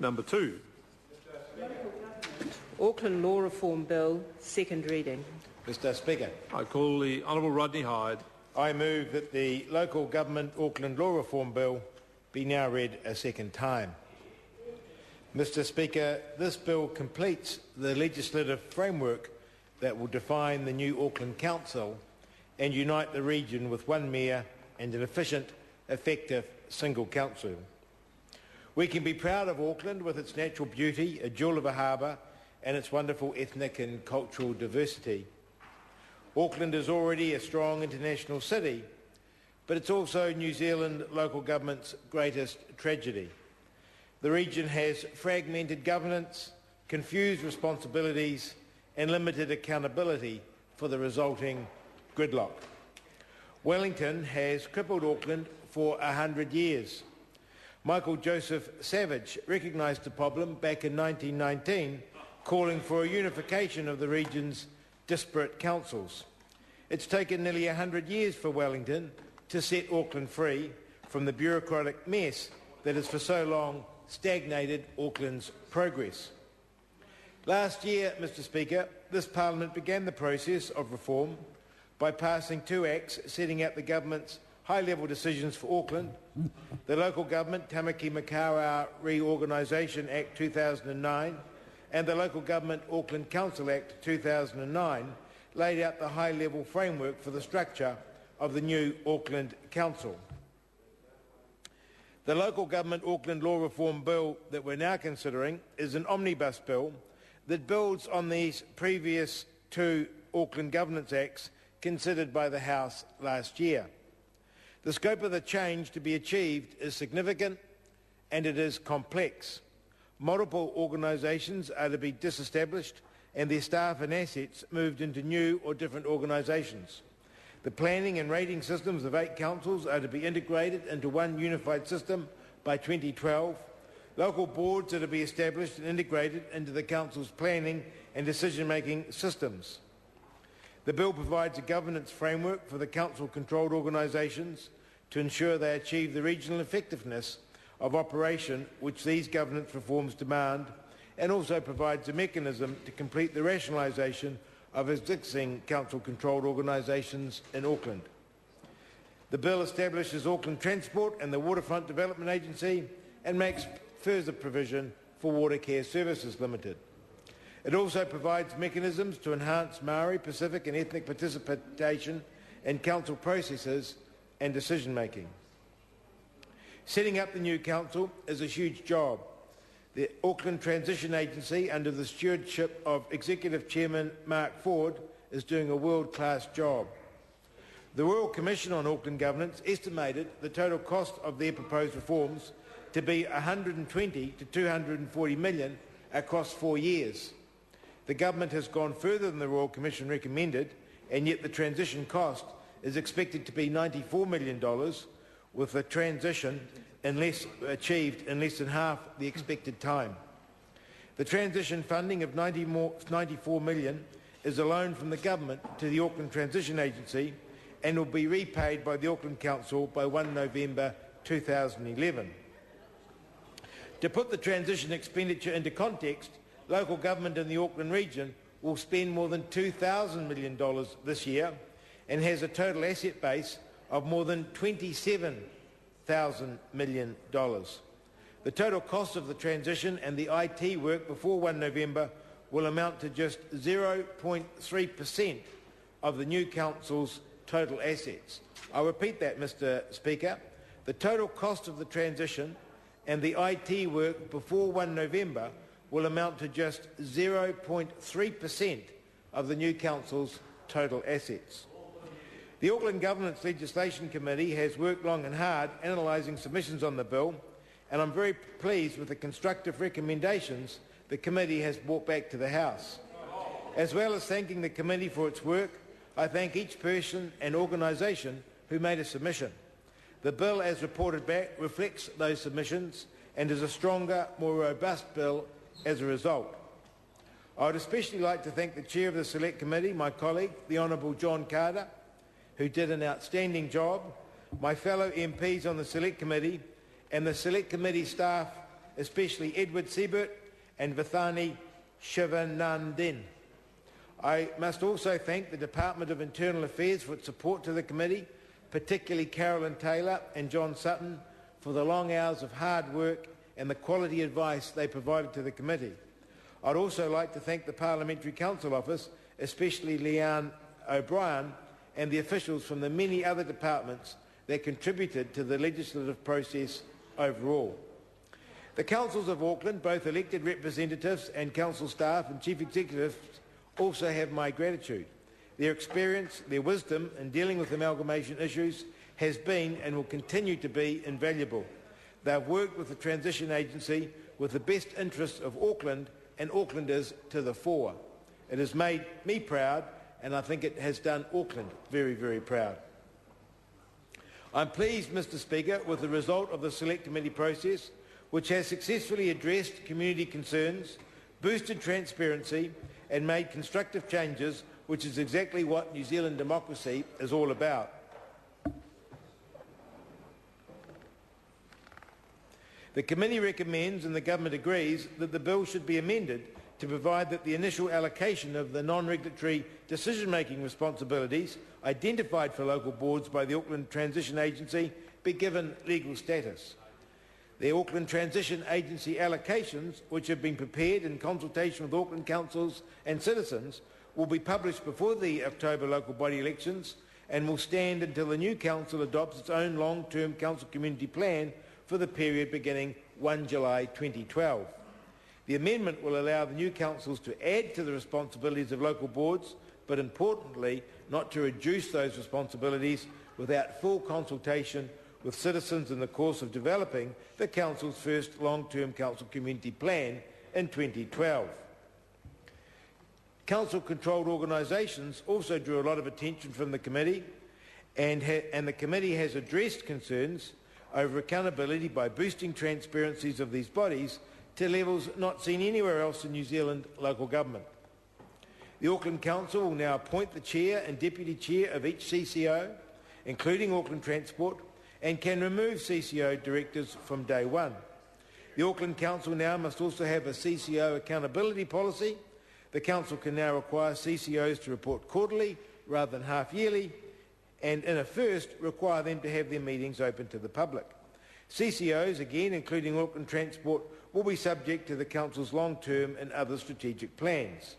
Number 2. Auckland Law Reform Bill, second reading. Mr Speaker, I call the Honourable Rodney Hyde. I move that the Local Government Auckland Law Reform Bill be now read a second time. Mr Speaker, this bill completes the legislative framework that will define the new Auckland Council and unite the region with one mayor and an efficient, effective single council. We can be proud of Auckland with its natural beauty, a jewel of a harbour, and its wonderful ethnic and cultural diversity. Auckland is already a strong international city, but it's also New Zealand local government's greatest tragedy. The region has fragmented governance, confused responsibilities, and limited accountability for the resulting gridlock. Wellington has crippled Auckland for 100 years. Michael Joseph Savage recognised the problem back in 1919, calling for a unification of the region's disparate councils. It's taken nearly 100 years for Wellington to set Auckland free from the bureaucratic mess that has for so long stagnated Auckland's progress. Last year, Mr Speaker, this Parliament began the process of reform by passing 2 acts setting out the government's high-level decisions for Auckland. The Local Government Tamaki Makaurau Reorganisation Act 2009 and the Local Government Auckland Council Act 2009 laid out the high-level framework for the structure of the new Auckland Council. The Local Government Auckland Law Reform Bill that we're now considering is an omnibus bill that builds on these previous 2 Auckland Governance Acts considered by the House last year. The scope of the change to be achieved is significant and it is complex. Multiple organisations are to be disestablished and their staff and assets moved into new or different organisations. The planning and rating systems of 8 councils are to be integrated into one unified system by 2012. Local boards are to be established and integrated into the council's planning and decision-making systems. The bill provides a governance framework for the council-controlled organisations to ensure they achieve the regional effectiveness of operation which these governance reforms demand, and also provides a mechanism to complete the rationalisation of existing council-controlled organisations in Auckland. The bill establishes Auckland Transport and the Waterfront Development Agency and makes further provision for Water Care Services Limited. It also provides mechanisms to enhance Maori, Pacific and ethnic participation in council processes and decision-making. Setting up the new council is a huge job. The Auckland Transition Agency, under the stewardship of Executive Chairman Mark Ford, is doing a world-class job. The Royal Commission on Auckland Governance estimated the total cost of their proposed reforms to be 120 to 240 million across 4 years. The government has gone further than the Royal Commission recommended, and yet the transition cost is expected to be $94 million, with the transition achieved in less than half the expected time. The transition funding of $94 million is a loan from the government to the Auckland Transition Agency and will be repaid by the Auckland Council by 1 November 2011. To put the transition expenditure into context, local government in the Auckland region will spend more than $2,000 million this year and has a total asset base of more than $27,000 million. The total cost of the transition and the IT work before 1 November will amount to just 0.3% of the new council's total assets. I'll repeat that, Mr Speaker. The total cost of the transition and the IT work before 1 November will amount to just 0.3% of the new council's total assets. The Auckland Governance Legislation Committee has worked long and hard analysing submissions on the bill, and I'm very pleased with the constructive recommendations the committee has brought back to the House. As well as thanking the committee for its work, I thank each person and organisation who made a submission. The bill, as reported back, reflects those submissions and is a stronger, more robust bill as a result. I would especially like to thank the Chair of the Select Committee, my colleague, the Honourable John Carter, who did an outstanding job, my fellow MPs on the Select Committee, and the Select Committee staff especially Edward Siebert and Vithani Shivanandin. I must also thank the Department of Internal Affairs for its support to the committee, particularly Carolyn Taylor and John Sutton, for the long hours of hard work and the quality advice they provided to the committee. I'd also like to thank the Parliamentary Council Office, especially Leanne O'Brien, and the officials from the many other departments that contributed to the legislative process overall. The councils of Auckland, both elected representatives and council staff and chief executives, also have my gratitude. Their experience, their wisdom in dealing with amalgamation issues has been and will continue to be invaluable. They have worked with the transition agency with the best interests of Auckland and Aucklanders to the fore. It has made me proud, and I think it has done Auckland very, very proud. I'm pleased, Mr Speaker, with the result of the Select Committee process, which has successfully addressed community concerns, boosted transparency and made constructive changes, which is exactly what New Zealand democracy is all about. The committee recommends, and the government agrees, that the bill should be amended to provide that the initial allocation of the non-regulatory decision-making responsibilities identified for local boards by the Auckland Transition Agency be given legal status. The Auckland Transition Agency allocations, which have been prepared in consultation with Auckland councils and citizens, will be published before the October local body elections and will stand until the new council adopts its own long-term council community plan for the period beginning 1 July 2012. The amendment will allow the new councils to add to the responsibilities of local boards, but importantly, not to reduce those responsibilities without full consultation with citizens in the course of developing the council's first long-term council community plan in 2012. Council-controlled organisations also drew a lot of attention from the committee, and the committee has addressed concerns over accountability by boosting transparencies of these bodies to levels not seen anywhere else in New Zealand local government. The Auckland Council will now appoint the chair and deputy chair of each CCO, including Auckland Transport, and can remove CCO directors from day one. The Auckland Council now must also have a CCO accountability policy. The Council can now require CCOs to report quarterly rather than half-yearly, and in a first, require them to have their meetings open to the public. CCOs, again including Auckland Transport, will be subject to the Council's long-term and other strategic plans.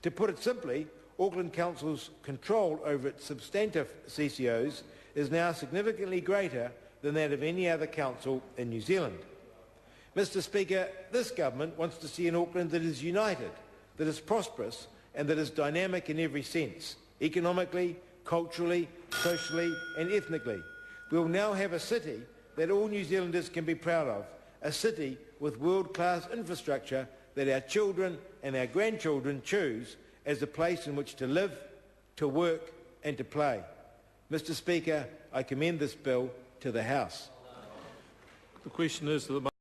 To put it simply, Auckland Council's control over its substantive CCOs is now significantly greater than that of any other council in New Zealand. Mr Speaker, this government wants to see an Auckland that is united, that is prosperous and that is dynamic in every sense, economically, culturally, socially and ethnically. We will now have a city that all New Zealanders can be proud of, a city with world-class infrastructure that our children and our grandchildren choose as a place in which to live, to work and to play. Mr Speaker, I commend this bill to the House. The question is that